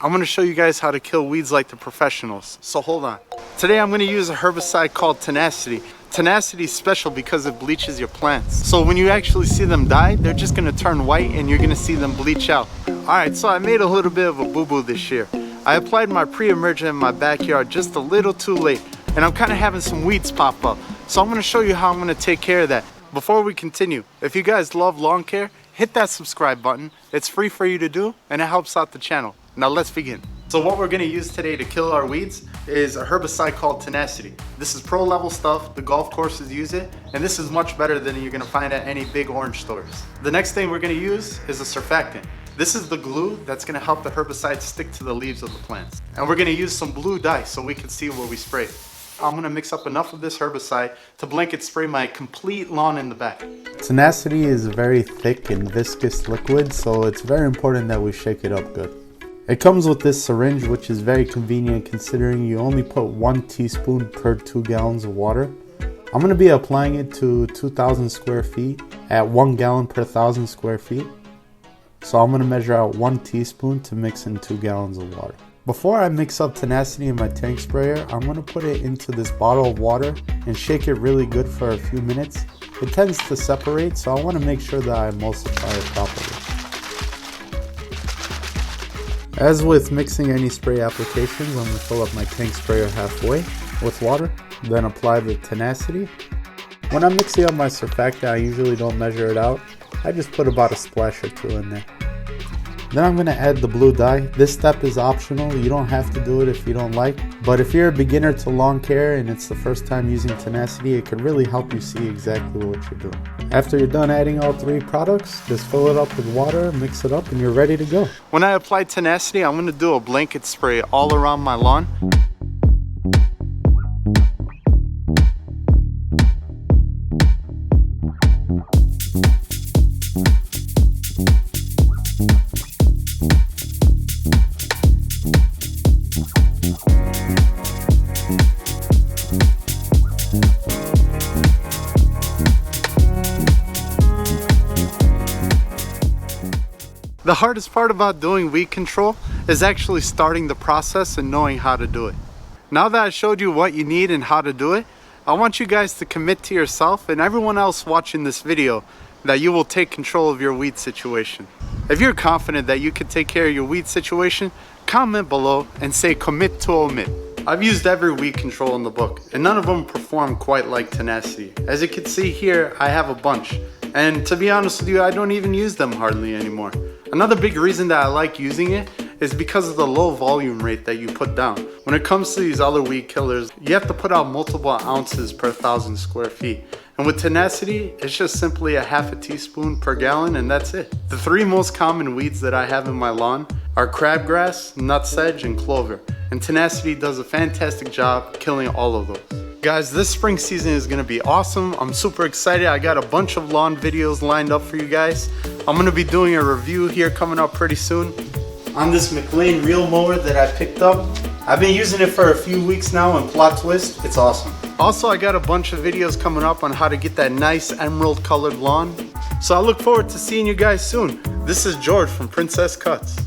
I'm gonna show you guys how to kill weeds like the professionals. So hold on. Today I'm gonna use a herbicide called Tenacity. Tenacity is special because it bleaches your plants. So when you actually see them die, they're just gonna turn white and you're gonna see them bleach out. Alright, so I made a little bit of a boo-boo this year. I applied my pre-emergent in my backyard just a little too late, and I'm kind of having some weeds pop up. So I'm gonna show you how I'm gonna take care of that. Before we continue, if you guys love lawn care, hit that subscribe button. It's free for you to do and it helps out the channel. Now let's begin. So what we're gonna use today to kill our weeds is a herbicide called Tenacity. This is pro level stuff, the golf courses use it, and this is much better than you're gonna find at any big orange stores. The next thing we're gonna use is a surfactant. This is the glue that's gonna help the herbicide stick to the leaves of the plants. And we're gonna use some blue dye so we can see where we spray. I'm gonna mix up enough of this herbicide to blanket spray my complete lawn in the back. Tenacity is a very thick and viscous liquid, so it's very important that we shake it up good. It comes with this syringe, which is very convenient considering you only put 1 teaspoon per 2 gallons of water. I'm going to be applying it to 2,000 square feet at 1 gallon per 1,000 square feet. So I'm going to measure out 1 teaspoon to mix in 2 gallons of water. Before I mix up Tenacity in my tank sprayer, I'm going to put it into this bottle of water and shake it really good for a few minutes. It tends to separate, so I want to make sure that I emulsify it properly. As with mixing any spray applications, I'm going to fill up my tank sprayer halfway with water, then apply the Tenacity. When I'm mixing up my surfactant, I usually don't measure it out. I just put about a splash or 2 in there. Then I'm going to add the blue dye. This step is optional. You don't have to do it if you don't like. But if you're a beginner to lawn care and it's the first time using Tenacity, it can really help you see exactly what you're doing. After you're done adding all 3 products, just fill it up with water, mix it up, and you're ready to go. When I apply Tenacity, I'm going to do a blanket spray all around my lawn. The hardest part about doing weed control is actually starting the process and knowing how to do it. Now that I showed you what you need and how to do it, I want you guys to commit to yourself and everyone else watching this video that you will take control of your weed situation. If you're confident that you can take care of your weed situation, comment below and say commit to Omit. I've used every weed control in the book and none of them perform quite like Tenacity. As you can see here, I have a bunch. And to be honest with you, I don't even use them hardly anymore. Another big reason that I like using it is because of the low volume rate that you put down. When it comes to these other weed killers, you have to put out multiple ounces per 1,000 square feet. And with Tenacity, it's just simply a half a teaspoon per gallon and that's it. The 3 most common weeds that I have in my lawn are Crabgrass, Nutsedge, and Clover. And Tenacity does a fantastic job killing all of those. Guys, this spring season is gonna be awesome. I'm super excited. I got a bunch of lawn videos lined up for you guys. I'm gonna be doing a review here coming up pretty soon on this McLean reel mower that I picked up. I've been using it for a few weeks now and plot twist, it's awesome. Also, I got a bunch of videos coming up on how to get that nice emerald colored lawn. So I look forward to seeing you guys soon. This is George from Princess Cuts.